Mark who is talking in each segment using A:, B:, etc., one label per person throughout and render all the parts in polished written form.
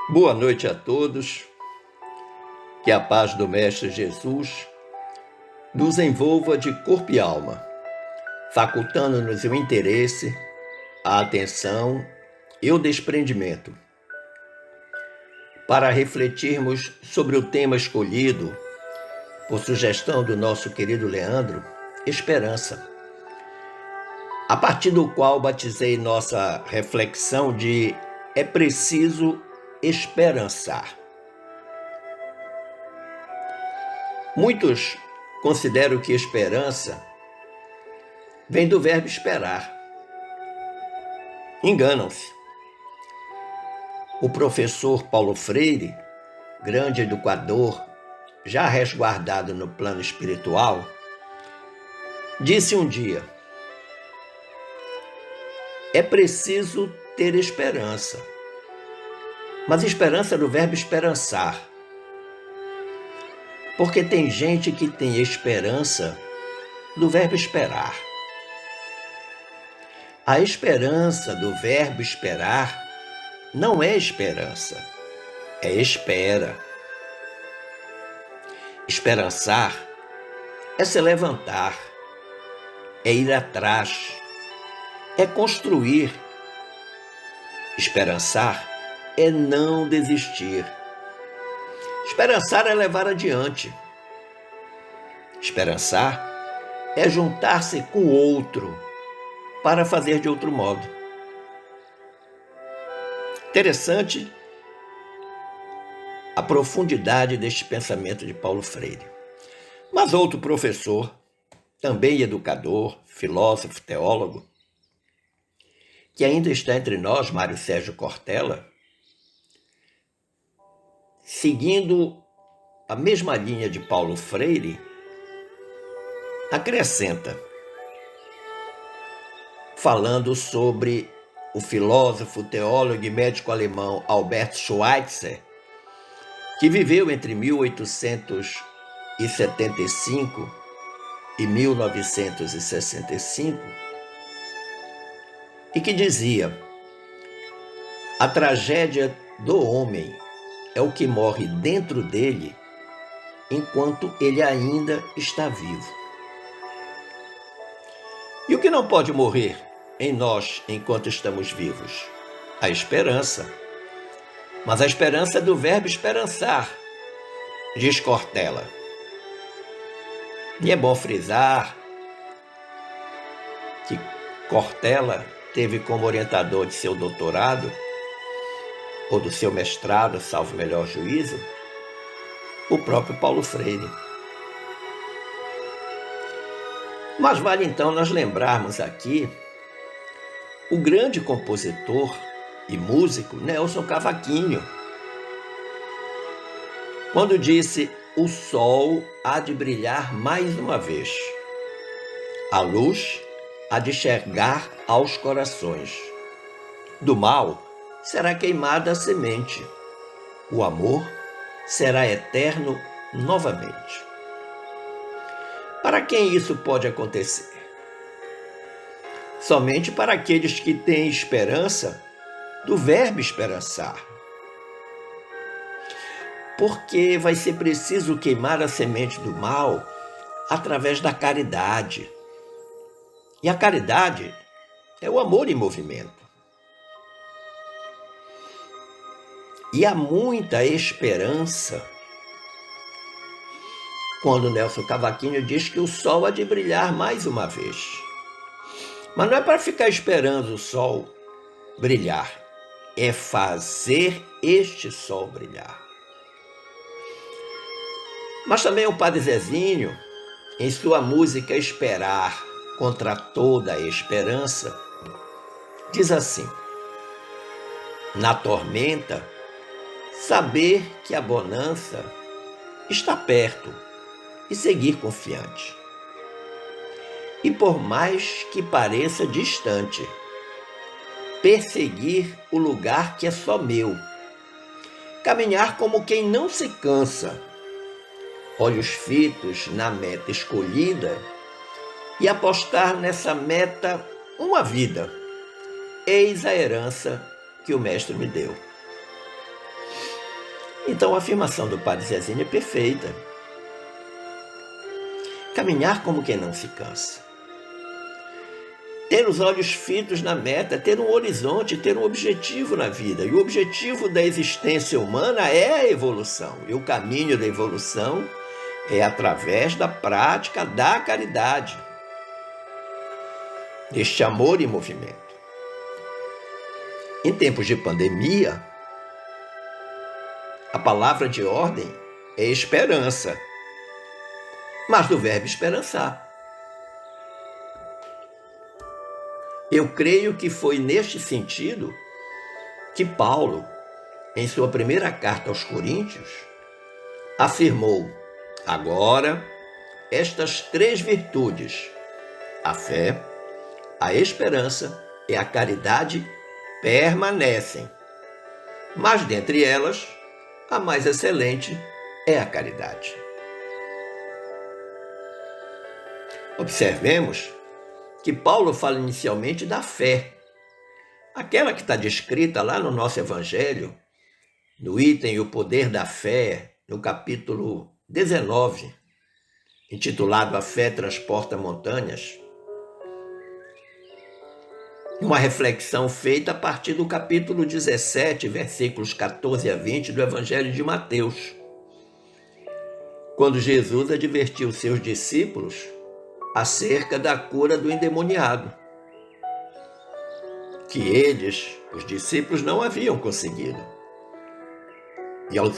A: Boa noite a todos, que a paz do Mestre Jesus nos envolva de corpo e alma, facultando-nos o interesse, a atenção e o desprendimento, para refletirmos sobre o tema escolhido, por sugestão do nosso querido Leandro, esperança, a partir do qual batizei nossa reflexão de é preciso esperançar. Muitos consideram que esperança vem do verbo esperar. Enganam-se. O professor Paulo Freire, grande educador, já resguardado no plano espiritual, disse um dia: é preciso ter esperança. Mas esperança é do verbo esperançar. Porque tem gente que tem esperança do verbo esperar. A esperança do verbo esperar não é esperança, é espera. Esperançar é se levantar, é ir atrás, é construir. Esperançar é não desistir. Esperançar é levar adiante. Esperançar é juntar-se com o outro para fazer de outro modo. Interessante a profundidade deste pensamento de Paulo Freire. Mas outro professor, também educador, filósofo, teólogo, que ainda está entre nós, Mário Sérgio Cortella, seguindo a mesma linha de Paulo Freire, acrescenta, falando sobre o filósofo, teólogo e médico alemão Albert Schweitzer, que viveu entre 1875 e 1965, e que dizia: a tragédia do homem é o que morre dentro dele enquanto ele ainda está vivo. E o que não pode morrer em nós enquanto estamos vivos? A esperança. Mas a esperança é do verbo esperançar, diz Cortella. E é bom frisar que Cortella teve como orientador de seu doutorado, ou do seu mestrado, salvo melhor juízo, o próprio Paulo Freire. Mas vale então nós lembrarmos aqui o grande compositor e músico Nelson Cavaquinho, quando disse: o sol há de brilhar mais uma vez, a luz há de chegar aos corações, do mal será queimada a semente, o amor será eterno novamente. Para quem isso pode acontecer? Somente para aqueles que têm esperança do verbo esperançar. Porque vai ser preciso queimar a semente do mal através da caridade. E a caridade é o amor em movimento. E há muita esperança quando Nelson Cavaquinho diz que o sol há de brilhar mais uma vez. Mas não é para ficar esperando o sol brilhar, é fazer este sol brilhar. Mas também o Padre Zezinho, em sua música Esperar contra toda a esperança, diz assim: na tormenta, saber que a bonança está perto e seguir confiante. E por mais que pareça distante, perseguir o lugar que é só meu, caminhar como quem não se cansa, olhos fitos na meta escolhida e apostar nessa meta uma vida. Eis a herança que o Mestre me deu. Então a afirmação do padre Zezinho é perfeita. Caminhar como quem não se cansa. Ter os olhos fitos na meta, ter um horizonte, ter um objetivo na vida. E o objetivo da existência humana é a evolução. E o caminho da evolução é através da prática da caridade, deste amor em movimento. Em tempos de pandemia, a palavra de ordem é esperança, mas do verbo esperançar. Eu creio que foi neste sentido que Paulo, em sua primeira carta aos Coríntios, afirmou: agora, estas 3 virtudes, a fé, a esperança e a caridade, permanecem. Mas dentre elas, a mais excelente é a caridade. Observemos que Paulo fala inicialmente da fé, aquela que está descrita lá no nosso Evangelho, no item O Poder da Fé, no capítulo 19, intitulado A Fé Transporta Montanhas. Uma reflexão feita a partir do capítulo 17, versículos 14 a 20 do Evangelho de Mateus, quando Jesus advertiu seus discípulos acerca da cura do endemoniado, que eles, os discípulos, não haviam conseguido. E ao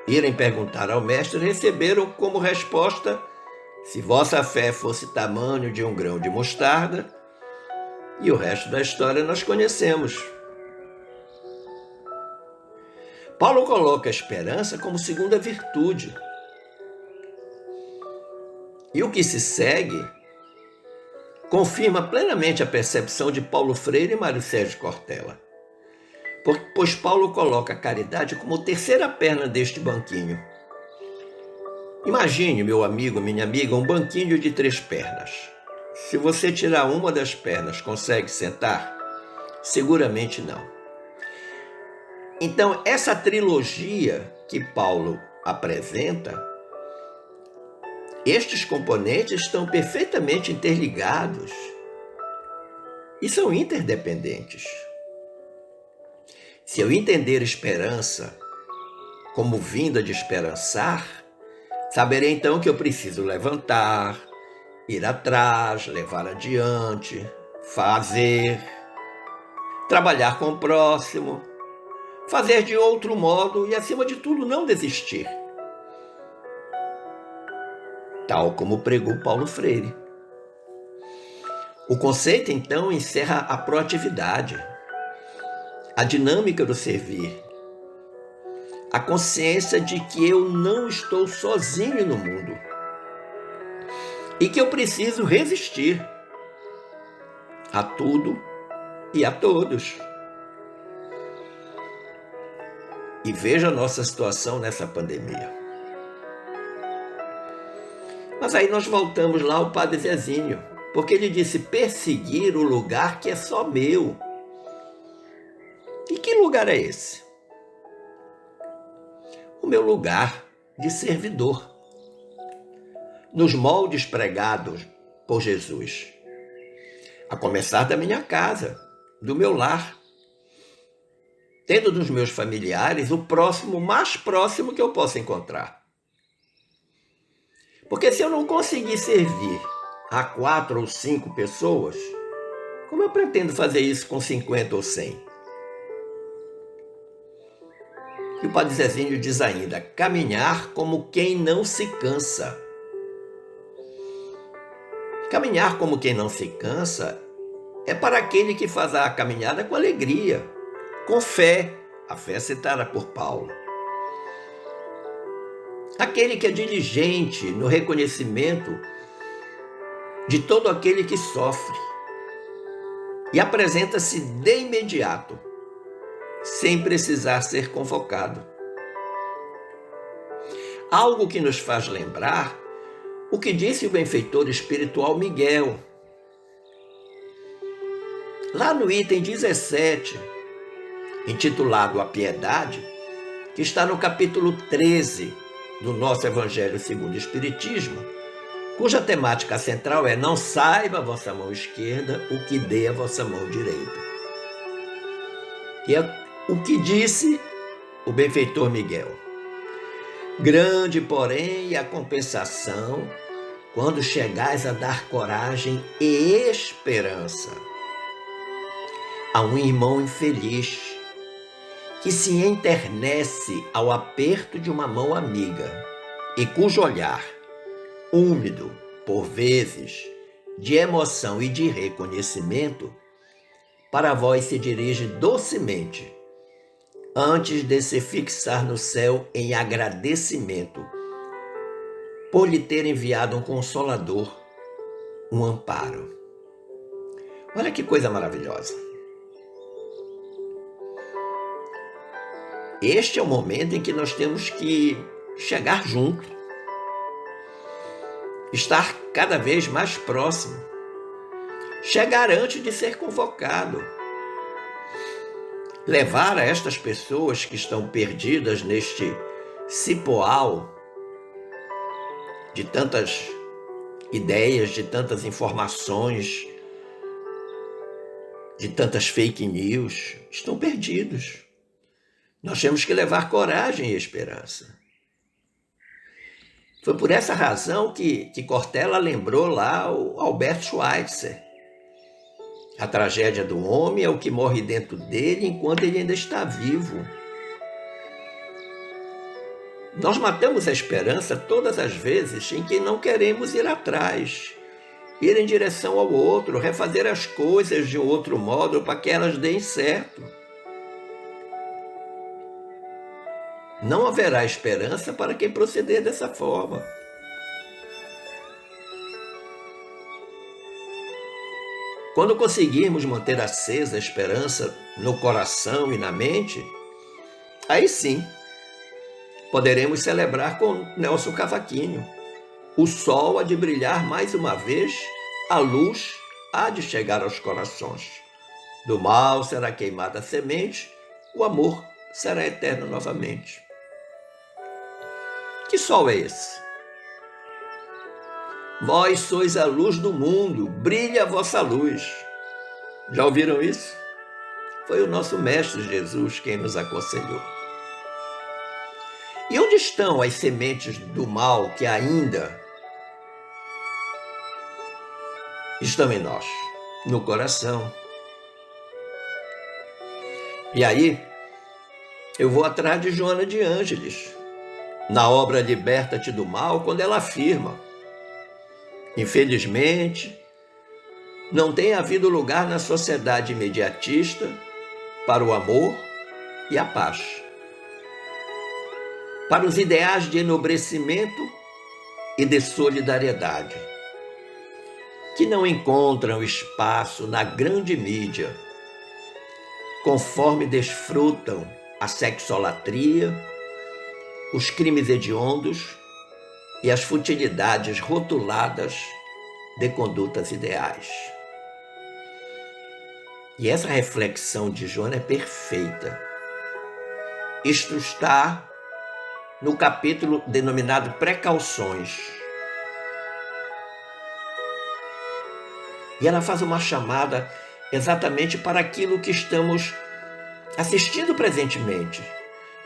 A: irem perguntar ao mestre, receberam como resposta: se vossa fé fosse tamanho de um grão de mostarda. E o resto da história nós conhecemos. Paulo coloca a esperança como segunda virtude. E o que se segue confirma plenamente a percepção de Paulo Freire e Mário Sérgio Cortella, pois Paulo coloca a caridade como terceira perna deste banquinho. Imagine, meu amigo, minha amiga, um banquinho de 3 pernas. Se você tirar uma das pernas, consegue sentar? Seguramente não. Então, essa trilogia que Paulo apresenta, estes componentes estão perfeitamente interligados e são interdependentes. Se eu entender esperança como vinda de esperançar, saberei então que eu preciso levantar, ir atrás, levar adiante, fazer, trabalhar com o próximo, fazer de outro modo e, acima de tudo, não desistir. Tal como pregou Paulo Freire. O conceito, então, encerra a proatividade, a dinâmica do servir, a consciência de que eu não estou sozinho no mundo e que eu preciso resistir a tudo e a todos. E veja a nossa situação nessa pandemia. Mas aí nós voltamos lá ao padre Zezinho, porque ele disse: perseguir o lugar que é só meu. E que lugar é esse? O meu lugar de servidor, nos moldes pregados por Jesus, a começar da minha casa, do meu lar, tendo dos meus familiares o próximo, mais próximo que eu possa encontrar. Porque se eu não conseguir servir a 4 ou 5 pessoas, como eu pretendo fazer isso com 50 ou 100? E o padre Zezinho diz ainda: caminhar como quem não se cansa. Caminhar como quem não se cansa é para aquele que faz a caminhada com alegria, com fé, a fé citada por Paulo. Aquele que é diligente no reconhecimento de todo aquele que sofre e apresenta-se de imediato, sem precisar ser convocado. Algo que nos faz lembrar o que disse o benfeitor espiritual Miguel, lá no item 17, intitulado A Piedade, que está no capítulo 13 do nosso Evangelho segundo o Espiritismo, cuja temática central é: não saiba a vossa mão esquerda o que dê a vossa mão direita. E é o que disse o benfeitor Miguel. Grande, porém, a compensação quando chegais a dar coragem e esperança a um irmão infeliz que se enternece ao aperto de uma mão amiga e cujo olhar, úmido, por vezes, de emoção e de reconhecimento, para vós se dirige docemente, antes de se fixar no céu em agradecimento, por lhe ter enviado um consolador, um amparo. Olha que coisa maravilhosa. Este é o momento em que nós temos que chegar junto, estar cada vez mais próximo, chegar antes de ser convocado, levar a estas pessoas que estão perdidas neste cipoal de tantas ideias, de tantas informações, de tantas fake news, estão perdidos. Nós temos que levar coragem e esperança. Foi por essa razão que Cortella lembrou lá o Albert Schweitzer. A tragédia do homem é o que morre dentro dele enquanto ele ainda está vivo. Nós matamos a esperança todas as vezes em que não queremos ir atrás, ir em direção ao outro, refazer as coisas de um outro modo para que elas deem certo. Não haverá esperança para quem proceder dessa forma. Quando conseguirmos manter acesa a esperança no coração e na mente, aí sim poderemos celebrar com Nelson Cavaquinho. O sol há de brilhar mais uma vez, a luz há de chegar aos corações. Do mal será queimada a semente, o amor será eterno novamente. Que sol é esse? Vós sois a luz do mundo, brilha a vossa luz. Já ouviram isso? Foi o nosso Mestre Jesus quem nos aconselhou. E onde estão as sementes do mal que ainda estão em nós? No coração. E aí, eu vou atrás de Joana de Ângeles, na obra Liberta-te do Mal, quando ela afirma: infelizmente, não tem havido lugar na sociedade imediatista para o amor e a paz, para os ideais de enobrecimento e de solidariedade, que não encontram espaço na grande mídia, conforme desfrutam a sexolatria, os crimes hediondos e as futilidades rotuladas de condutas ideais. E essa reflexão de Joana é perfeita. Isto está no capítulo denominado Precauções. E ela faz uma chamada exatamente para aquilo que estamos assistindo presentemente,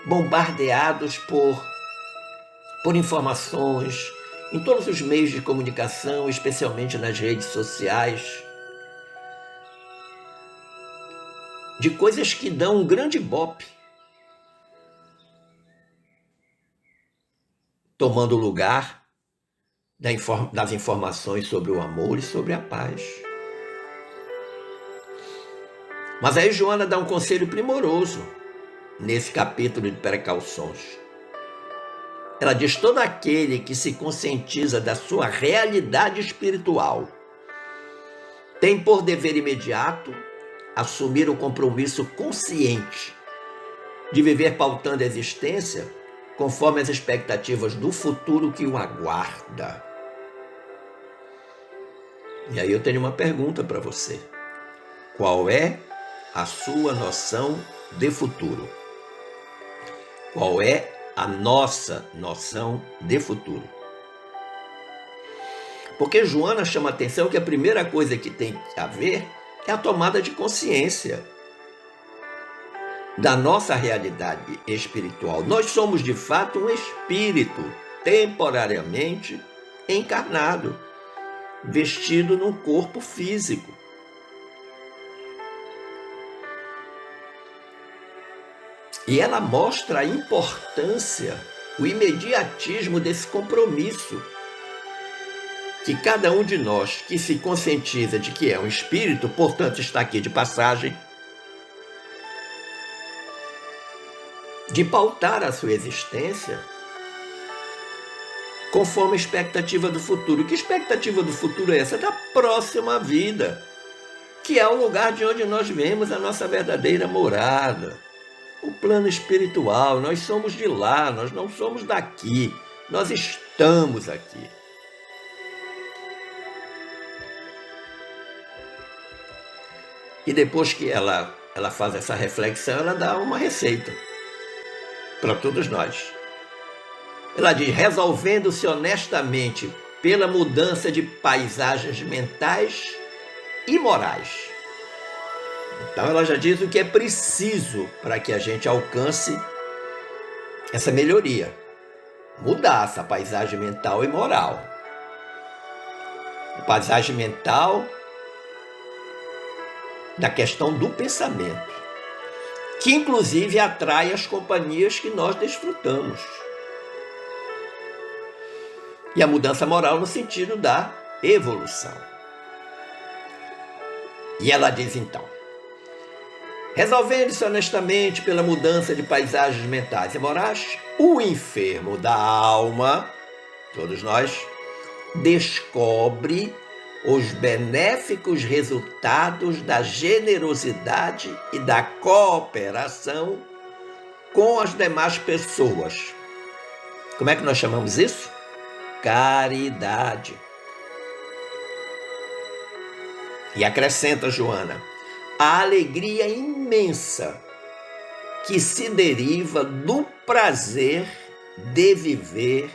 A: bombardeados por informações em todos os meios de comunicação, especialmente nas redes sociais, de coisas que dão um grande ibope, tomando lugar das informações sobre o amor e sobre a paz. Mas aí Joana dá um conselho primoroso nesse capítulo de Precauções. Ela diz: todo aquele que se conscientiza da sua realidade espiritual tem por dever imediato assumir o compromisso consciente de viver pautando a existência conforme as expectativas do futuro que o aguarda. E aí eu tenho uma pergunta para você. Qual é a sua noção de futuro? qual é a nossa noção de futuro. Porque Joana chama a atenção que a primeira coisa que tem a ver é a tomada de consciência da nossa realidade espiritual. Nós somos, de fato, um espírito temporariamente encarnado, vestido num corpo físico. E ela mostra a importância, o imediatismo desse compromisso que cada um de nós que se conscientiza de que é um espírito, portanto está aqui de passagem, de pautar a sua existência conforme a expectativa do futuro. Que expectativa do futuro é essa? Da próxima vida, que é o lugar de onde nós vemos a nossa verdadeira morada, o plano espiritual. Nós somos de lá, nós não somos daqui, nós estamos aqui. E depois que ela faz essa reflexão, ela dá uma receita para todos nós. Ela diz: resolvendo-se honestamente pela mudança de paisagens mentais e morais. Então ela já diz o que é preciso para que a gente alcance essa melhoria. Mudar essa paisagem mental e moral. A paisagem mental da questão do pensamento, que inclusive atrai as companhias que nós desfrutamos. E a mudança moral no sentido da evolução. E ela diz então: resolvendo-se honestamente pela mudança de paisagens mentais e morais, o enfermo da alma, todos nós, descobre os benéficos resultados da generosidade e da cooperação com as demais pessoas. Como é que nós chamamos isso? Caridade. E acrescenta Joana: a alegria imensa que se deriva do prazer de viver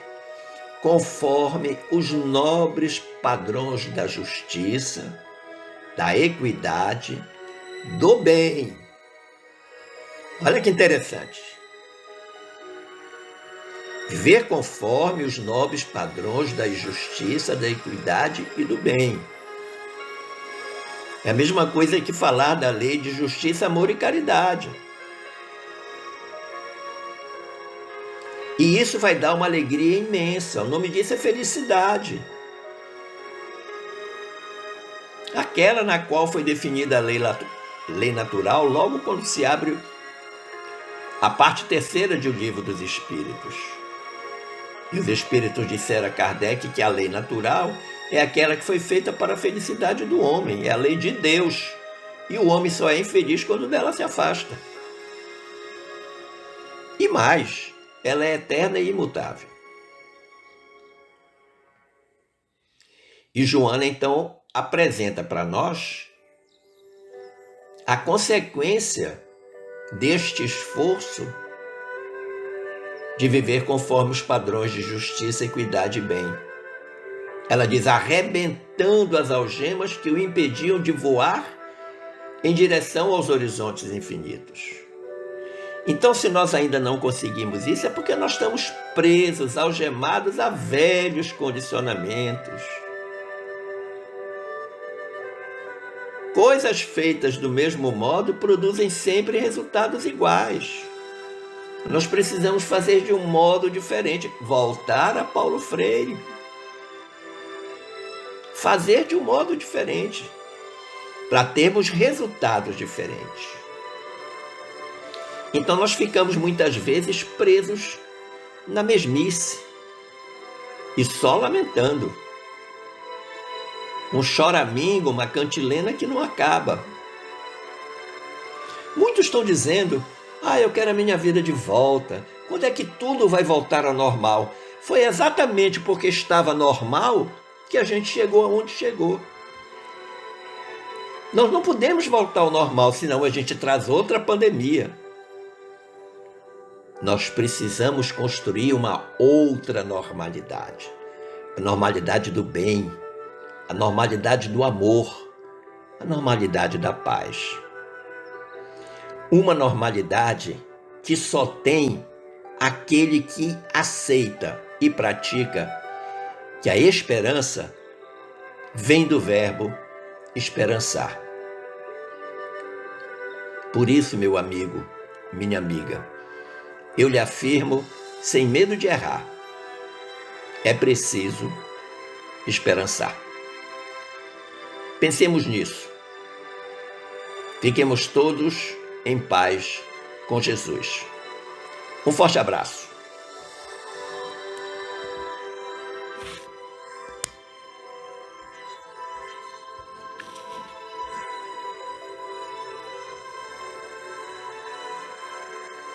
A: conforme os nobres padrões da justiça, da equidade, do bem. Olha que interessante. Viver conforme os nobres padrões da justiça, da equidade e do bem. É a mesma coisa que falar da lei de justiça, amor e caridade. E isso vai dar uma alegria imensa. O nome disso é felicidade. Aquela na qual foi definida a lei natural logo quando se abre a parte terceira de O Livro dos Espíritos. E os Espíritos disseram a Kardec que a lei natural é aquela que foi feita para a felicidade do homem, é a lei de Deus. E o homem só é infeliz quando dela se afasta. E mais, ela é eterna e imutável. E Joana, então, apresenta para nós a consequência deste esforço de viver conforme os padrões de justiça, equidade e bem. Ela diz: arrebentando as algemas que o impediam de voar em direção aos horizontes infinitos. Então, se nós ainda não conseguimos isso, é porque nós estamos presos, algemados a velhos condicionamentos. Coisas feitas do mesmo modo produzem sempre resultados iguais. Nós precisamos fazer de um modo diferente, voltar a Paulo Freire. Fazer de um modo diferente, para termos resultados diferentes. Então nós ficamos muitas vezes presos na mesmice e só lamentando. Um choramingo, uma cantilena que não acaba. Muitos estão dizendo: eu quero a minha vida de volta. Quando é que tudo vai voltar ao normal? Foi exatamente porque estava normal que a gente chegou aonde chegou. Nós não podemos voltar ao normal, senão a gente traz outra pandemia. nós precisamos construir uma outra normalidade. A normalidade do bem, a normalidade do amor, a normalidade da paz. Uma normalidade que só tem aquele que aceita e pratica que a esperança vem do verbo esperançar. Por isso, meu amigo, minha amiga, eu lhe afirmo, sem medo de errar, é preciso esperançar. Pensemos nisso. Fiquemos todos em paz com Jesus. Um forte abraço.